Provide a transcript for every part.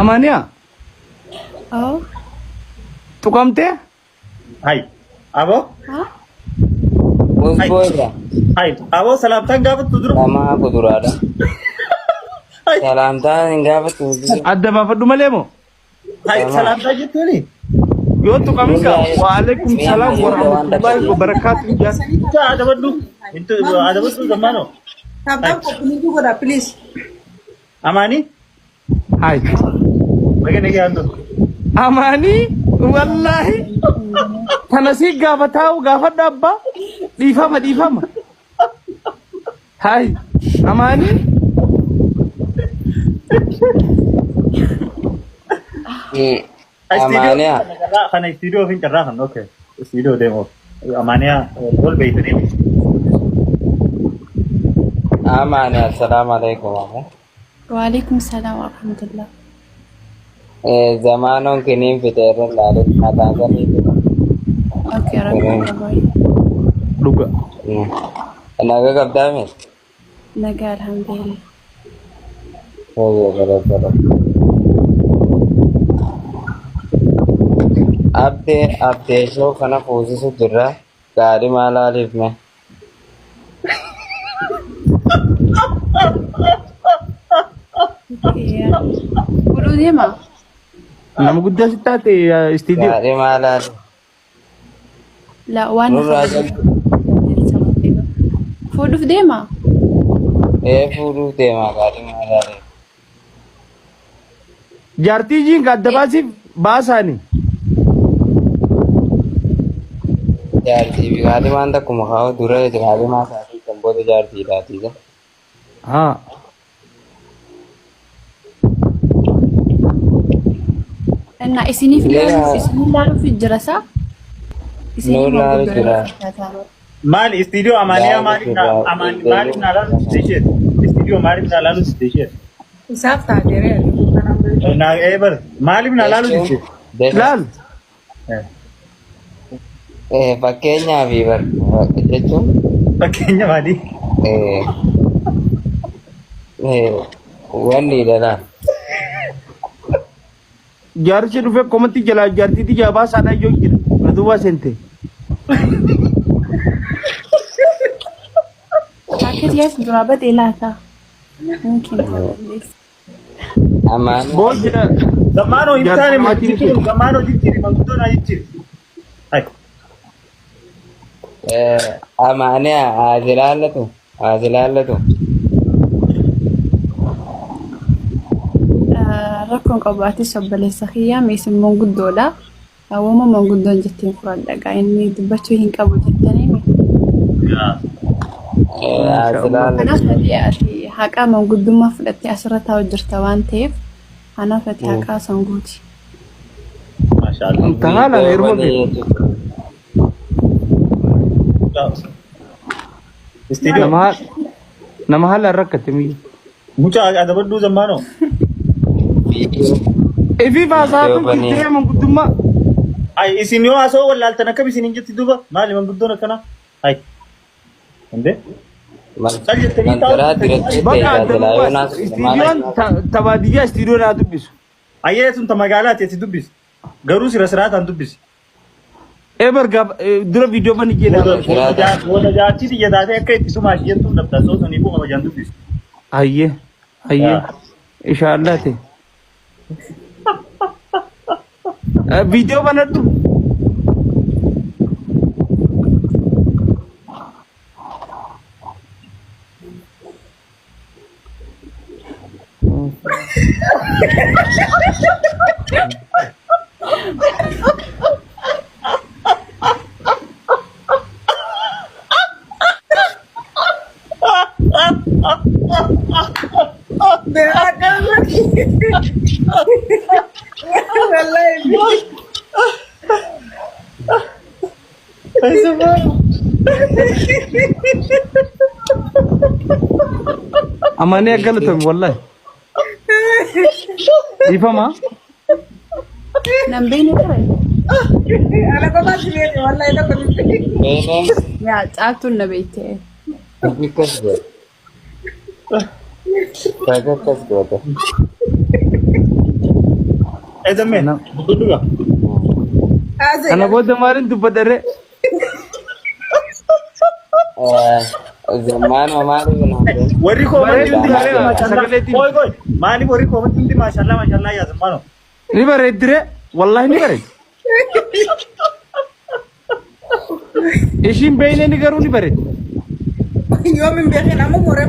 Amania. Oh. Tu kamte? Hai. Abo? Huh? Musboira. Hai. Abo salam tan gafat tudru. Sama kudurada. Salam tan gafat tudru. Adda baafadhu malee moo? Hai salam tan jettuni. Yoo tu kamika. Wa alaikum salam wa rahmatullahi wa barakatuh. Ja adabaddu. Intu adabaddu zamano. Tamtam kopi goda please. Amani? Hai. Bagaimana kiandu? Amani wallahi tanasi gaafataa'u gaafadha abbaa dhiifama hai Amani Amania. Kana studio fin carrahan, okay. Studio demo. Amania wal baytani. Amania, assalamualaikum. وعليكم السلام ورحمة الله. Zamanon kinin fiterin lalit matasan itu. أوكي ربي. duga Naga kabdami. نقال الحمد لله. Oh, betul. Abde show kana posi sudra gari mala alif में. قولوا ديما. nama guddaa si taate studio Gari mala alif. لا وانا نور راجل. فودو في ديما. Furu tema gari mala alif. jaartii jiin ka adda baasiif baasaani Jarti gari manda kumakaw dura gari masa ati kamboda jarti dati ka. ha أنا إسني في اللارو في الجرسة. نور لا جرا. Mal studio Amania mal mal nala station. Studio mal nala station. Isaf tadere. Na ever mal nala station. laal Fakkeenya fi jechuun Fakkeenya mali. wanni dhala. jaarsi dhufee komatti jalaa jaartiitti jaa baasaadha yoo jira na duwwaa seente هكذا ياس جوابات إلاتا. ممكن. Amaan boo jira Zamano intani matiru zamano jitiri mangudona jitiri. Hai. amaanee haasilaallatu. Rakkoon qabaatee sobboleessa kiyyaa meeshaan manguddoodha. Hawwama manguddoon jettiin fudhadha. Inni dubbachuu hin qabu jettanii. Haasilaallatu. Kanaaf ati haqaa manguddummaa fudhattee asirra taa'u jirta waan ta'eef kanaaf ati haqaa sanguuti. Mashallah. tahaala heeruma kee Studio nama haala rakkate miyya mucha adabaddu zamano. ifi baasaa kun kitee manguddummaa Ai isin yo aso wallaltan akkam isin injetti duba maali manguddona kana. Hai. Ande? Mantaraa diratti bakka tajaajilaa adda istiidiyoon tabaadiyyaa istiidiyoo naa dubbisu Ayyee sun ta magaalaati ati dubbis. Garuu sira siraataan dubbis. eber dura viidiyoo bani jedhama Wada jaartii xiyya taatee akka itti sumaa isheentuun dhabda soo sanii bu'aa wajaan dubbis. hayyee inshaallah ta'e viidiyoo banadhu amane galatan wallahi ifama Nambini ture. Ala ko ba sila wallahi na ko dito. Yaa caatuun na beekte. Akkas godha. Akkas godha. Aizame. Duduga. Ana booda maalin dubbadare. Zaman mamaru benar. Warri ko mali warri ko mati mashallah ya zamano. Ni bareedire wallahi ni bareed. Ishin beeyne ni garuu ni bareed. Yoo min beekin amma mure.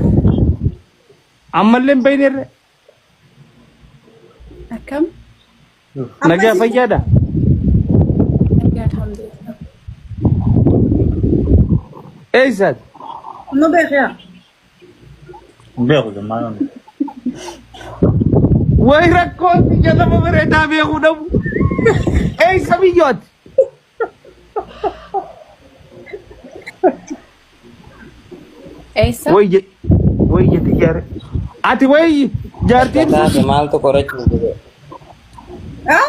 Ammallee beeyne akkam nagaa fayyaadha. nagaa alhamdulillah. Eeysat No beekiya. Beeku zamano. way rakkoon jedhama bareedaa beekuu dhabu. Eeysa biyyooti. Eessa? Way jeti jaare. Ati way jaartiin Kita mal tu korek juga. Ha?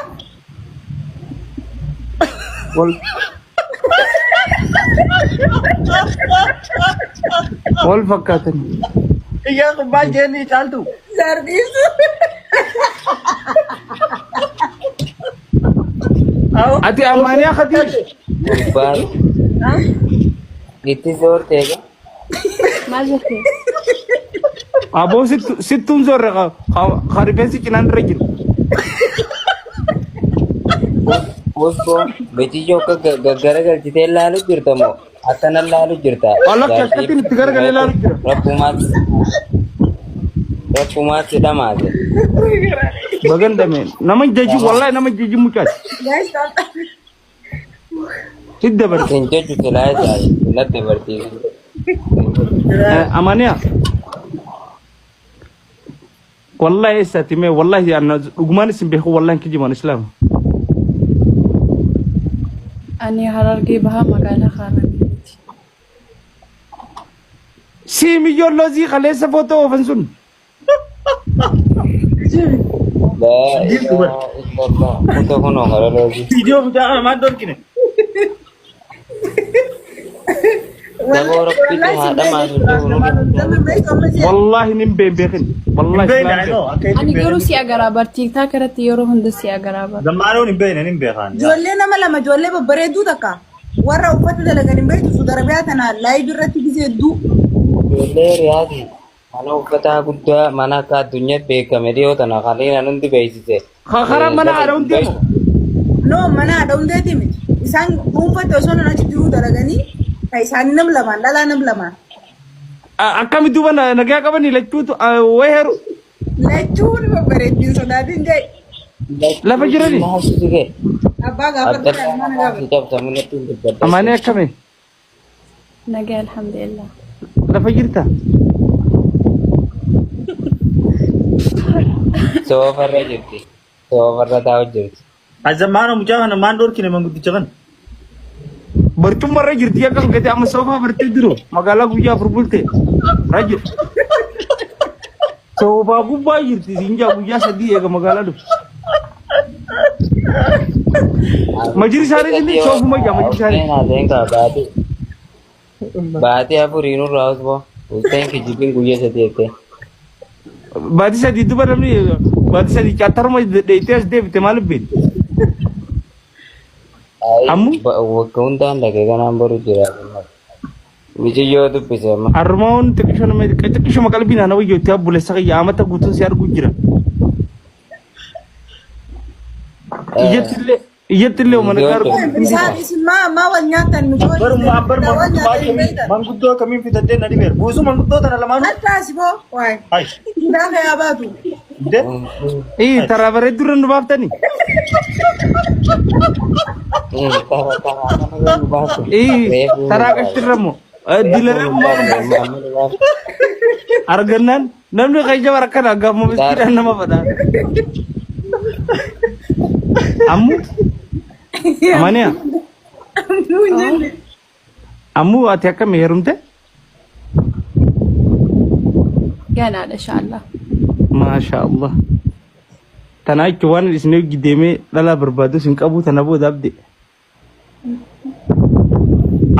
wal fakkaatan. Iya ko ba jeni chaltu. Sardis. Ati ammaanii akkati. Bar. Itu zor tega. maal jettee? Aboo sittuun zorre rifeensi cinaan irra jiru. Bosbo, beti joka gara galchite lalu jirta mo. Atana lalu jirta. Wala kakkatiin itti garagalee ilaalu jira. Rakumat sudah mati. Bagan dameen nama jaji wallahi nama jaji mucaati. Guys, stop. Hidda barti. Kenjo jutelai jai. Latte berti. Amaniya. Wallahi eessatti mee wallahi anna dhugumaan isin beeku wallahi kijiman islaam. Ani Harargee bahaa magaalaa Harargeeti. Siimiyyoon loozii kaleessa footoo oofan sun. La ilaha illallah. Foto kono gara lozi. Video bicara ma dorkine. Dabor piti hada masuk dulu. Wallahi nin beekin. Wallahi islaam. Ani garuu si agaraabar TikTok irratti yeroo hunda si agaraabar. Zamano ni beene ni beekan. Ijoollee nama lama ijoollee babbareedduu takka warra uffata dalagan hin beektu Sudarbiyaa tana laayii irratti gisee hedduu. Ijoollee riyaati. Mana uffata guddaa mana akka addunyaa beekame dhiyoo tana kanneen hundi beeksise. Karaa mana haadha hundi moo? No mana haadha hundeeti miti. Isaan dhuunfatti osoo nan achi jiruu dalaganii isaan nam lamaan dhalaa nam lamaan. Akkami duuba nagaa qabanii lachuutu way heeru. Lachuun babbareeddiin sodaatiin jee. Lafa jirani. Abbaa gaafa mana gaafa. Amaanii akkami? Nagaa alhamdulillah. Lafa jirta? Sofarra jirti. Sofarra taa'u jirti. Zamano mucaa kana maan dorkine manguddicha kana. Barcummarra jirti akka gate amma soofaa bartee jiru magaalaa guyyaa furbulte rajje soofaa gubbaa jirti sinjaa guyyaa sadii eega magaalaa dhufu majiri isaanii inni soofuma ijaa majiri isaanii baatee afuriinuu raawus boo ulteen kijibin guyyaa sadii eegte baatii sadii duba namni baatii sadii caattaruma dheeytee as deebite maaliif beekti Ammu? Wakka hundaan dhagee kanaan baru jira. Wijiyyoo dubbise amma. Armoon xiqqishuma qalbii naannoo iyyootti abbuleessa qayyaa amata guutuun si arguu jira. Iyyattillee mana qaru. Isaan isin maa wal nyaatan nu joollee. Baruma manguddoo kamiin fitaddee na dhibeera. Buusu manguddoo tana lamaanuu. Attaasi boo waay. Hai. Gaafa yaa baatu. De. Taraa bareedduu irra nu baaftanii. Taraa qashtirramoo. Dilaree argannaan namni qayya barakkan aggaafuma miskiidhaan nama fadhaa. Ammu amaniya ammu ati akkami heerumte? Ganaadha inshallah. Masha Allah. Tanaa jechuun waan isin deemee dhalaa barbaadu sin qabu tana booda abde.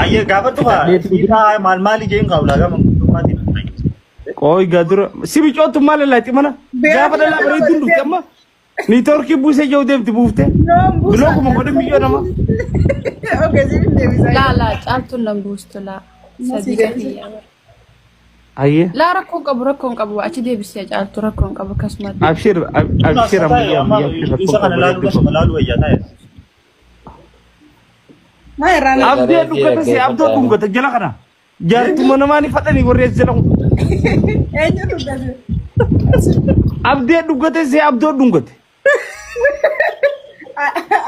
Ayyee gaafa dhufa dhiiraa maal ijeen qabu gaafa manguddoomaati. Qooyi gaadura si bicootu maal laati mana gaafa dhalaa bareedduu dhufte amma Niitorkii buusee jiru deemti buuftee. Bilookuma godhe biyyoo nama. Oke, sini deebisa. لا caaltuun nan buustu laa sadii gahiyyaa bara. Ayyee. Laa rakkoon qabu achi deebisee caaltu rakkoon qabu akkasumas. Abshir ammayyaa isa kana laalu wayyaa taa'e. Ma irraan abdee dhuggate see abdoo dhungate jala kana. Jaartuma namaanii fadhanii warrees jala kun. eenyu dubbate? Abdee dhuggate see abdoo dhungate.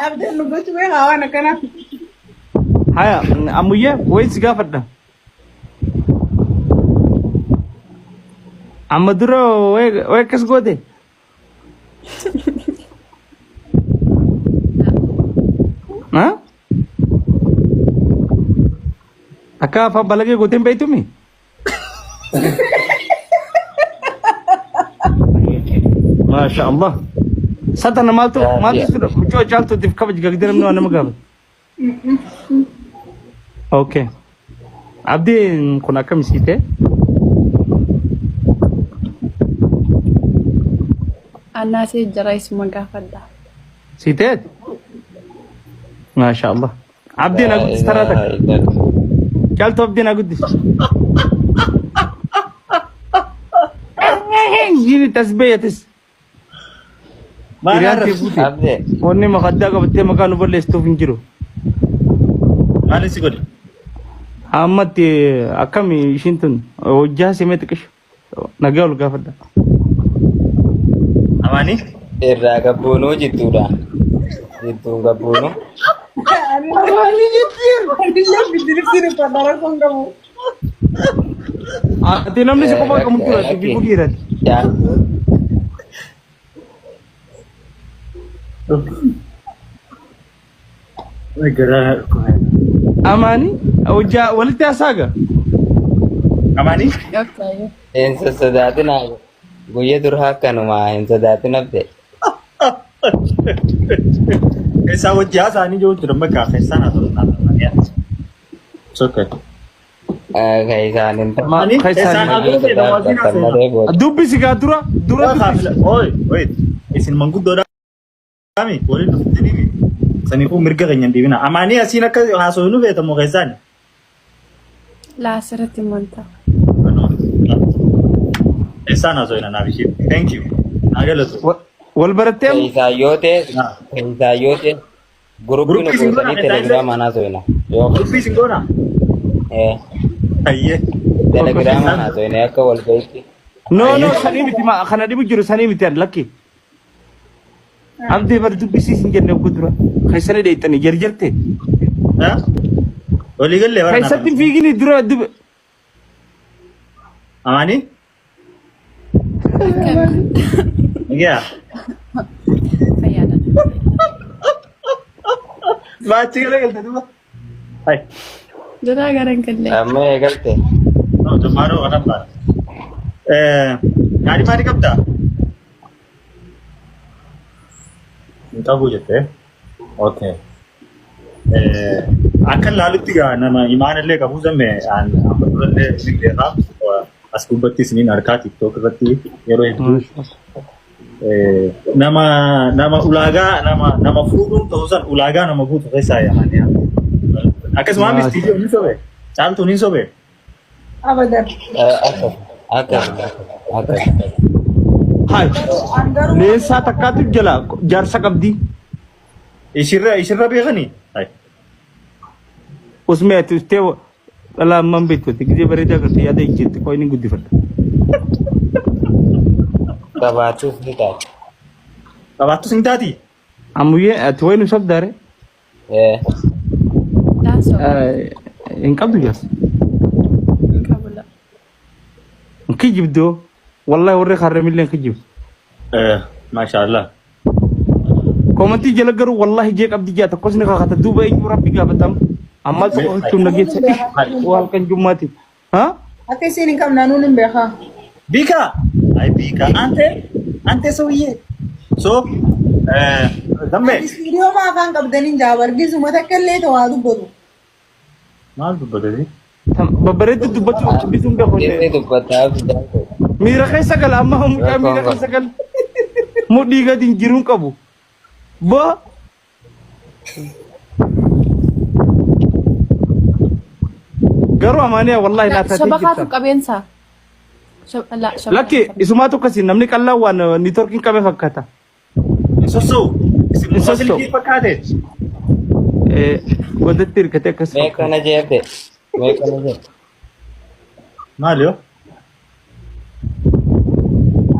Abdeen dubbachuu beekaa waan akkanaa. Haya ammayyaa wayi si gaafadha. Amma dura wayi akkas goote. Ha? Akka afaan balagee gooteen beeytumi? Masha Allah. Satana maaltu sudah mucoo caaltuutiif kabaj gagdee namni waan nama gaafate. Okay. Abdiin kun akkam siite? Annaasee jara isuma gaafadha. Siite? Masha Allah. Abdiin aguddis taraa takka. Caaltu abdiin aguddis. Jini tasbeeyatis. Hiriyaatti fuute. Abdee. Wanni makaddaa qabattee maqaa nu balleessituuf hin jiru. Maali si godhe? Ammatti akkami ishiin tun hojjaa simee xiqqishu. Nagaa ol gaafadha. Amaani? Irraa gabboonuu jittuudha. Jittuun gabboonuu. Ani jittiin. Anillee bidiribsiri fadha rakkoon qabu. Ati namni si qofa qabu tura tibi bugiirati. Amaani hojjaa walitti hasaaga. Amaani? Okay. Hin sodaatinaa. Guyyaa duraa akkanumaa hin sodaatin abdee. Isa wajjaa isaanii jiru jiran bakka keessaan haa ta'u naannoo. Sokke. Kaisaan hin Amaani? Keessaan haa ta'u ta'u. Dubbisi gaa dura dubbisi. Oi, isin manguddoodha. Kami waliin dhuftanii saniifuu mirga keenya deebina. Amaanii asiin akka haasoo nu beekamu keessaan. Laa asirratti manta. Keessaan haasoo ina naaf ishee. Thank you. Nagalatu. Wal barattee Keessaayyootee gurupiin gootanii telegiraamaan haasofna. Dubbii sin goona? Ayyee. Telegiraamaan haasofna akka wal ga'itti. No sanii miti kana dhibu jiru sanii miti lakki. Abdii bar dubbisiisin jenne gudura. Keessanii dheeyxanii jarjarte. Walii gallee bara. Keessatti fiigini dura dubbe. Amaanii? Egaa. Fayyaadha. Baachi galee galte duuba. Hai. Duraa garan galle. Amma eegalte. No, tomorrow kana baara. Gaari maali qabdaa? Qabu jettee. Okay. Akka laalutti gaa nama imaanallee qabu sammee amma durallee ni beekaa. As gubbatti isiniin harkaa TikTok irratti yeroo hedduu nama ulaagaa nama fuudhuun ta'uu san ulaagaa nama guutu keessaa yaamanii akkasuma amis tiijoo ni sobe caaltuu ni sobe. Abadan. Akka. Hai. Leensaa takkaatu jala jaarsa qabdi. Ishirra beekanii? Hai. Usmee ati ustee dhalaa amman beektu gisee bareedaa garte yaada ijjeetti koo inni guddifadha. Qabaachuuf ni taati. Qabaattus hin taati? Ammuyyee ati wayi nu sobdaare? Laasoo. Hin qabdu jaarsa. Qabula. Kijibdoo. Wallahi warri harramillee kijib. Maashaallah. Komantii jala garuu wallahi jee qabdi jaa tokkos ni kakata duuba eenyu rabbi gaafatam. Amma tokko ittiin nageessa waan kan jummaati. Akka isin hin qabnaa nuun hin beekaa. Bika. Ay bika. Ante sauye. So. Dambe. Istiidiyoo maa afaan qabdaniin jaabargisu mata kallee ta'aa dubbatu. Maal dubbatanii? Babbareetti dubbachuu bisuun Inni gaafate. dubbataa fi Miira keessa gala amma mucaa miira keessa gala. mudhii gadi hin jiruun qabu bo garuu amaaniyaa wallahi naa taatee Shabakaatu jirta qabeensa. lakki isumaatu akkasii namni qal'aa waan niitoorkiin qabe fakkaata Sosso. Sosso. Silkii fakkaate. wadatti hirkatee akkas Meekana jeebde. Meekana jeebde. Maali yoo?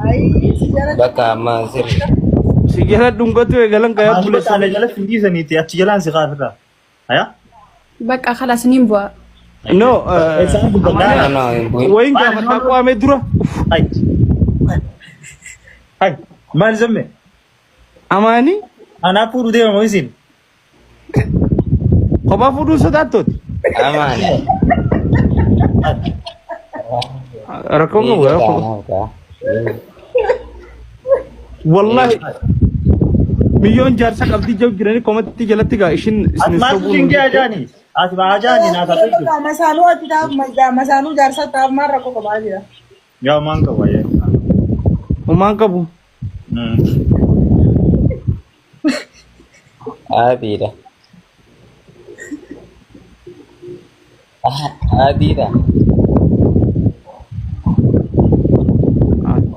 Ayi, si jala Bakka amma sirri. si jala dhungatu eegalan gayaa Maali buleessa bakka jala findiisaniiti achi jalaan si qaafirra. Haya? Bakka khalas niin bu'a. no Isaan No, dubbannaa. no, hin wayin gaafadhaa qo'amee dura Hai. Hai. Maali zamme? amaanii Anaa fuudhu deema moo isin? kophaa fuudhuun sodaattooti Amaani. rakkoo qabu wallahi milyoon jaarsa qabdii jiru jiranii komatti jalatti gaa ishin Ati maaltu shingee ajaani? Ati maa ajaani naa taatu? masaanuu ati taa'u masaanuu jaarsa taa'u maal rakkoo qabaa jira. Yaa maan qabu wayyee. umaan qabu Adiidha. Adiidha.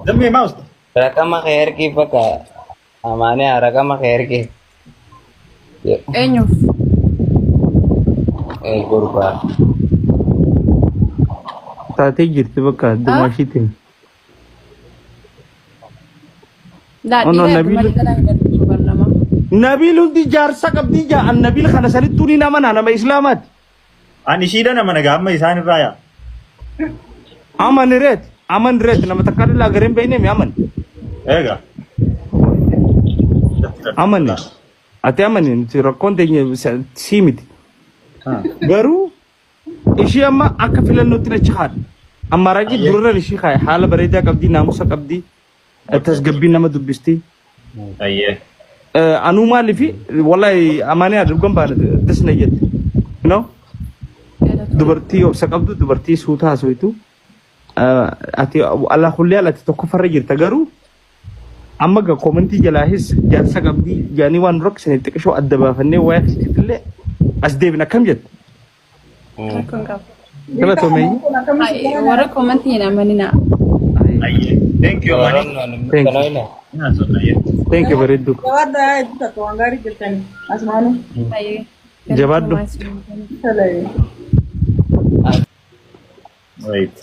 Zammee maus. Rakama khayrkii bakka amaani rakama khayrkii. Eenyuuf? Gurbaa. taatee jirti bakka dumaashiitiin Daadhiidha Nabilu. dhuma jalaa hin darbisu barnama. nabiil hundi jaarsa qabdii ja'an nabiil kana sanittuu ni namana nama islaamaati Ani shiidha nama nagaa amma isaan irraa yaa. aman reet nama takka dhalaa gareen beeyne mi aman Eega. amani ati amani nuti rakkoon teenya sii miti garuu ishii amma akka filannootti achi haadha amma raajii durarran ishii kaaye haala bareedaa qabdii naamusa qabdii tasgabbii nama dubbistii Ayyee. anuu maalifi wallahi amaanii adurgan baana dasna jette no dubartii obsa qabdu dubartii suuta haasoitu ati alla kulli alati tokko farra jirta garuu amma ga komentii jalaahis jaarsa qabdii jaanii waan roksine xiqqishoo adda baafannee wayaa fittillee as deebina kam jette Rakkoon qabu. galatoomee Warra komantii hin amaninaa. Ayyee. Thank you mani. Thank you. Kanoina. Ina son ayyee. thank you bareeddu Gabaadhaa hedduu takka waan gaarii jirtanii asumaanuu. Jabaadhu. Tolee. Wait.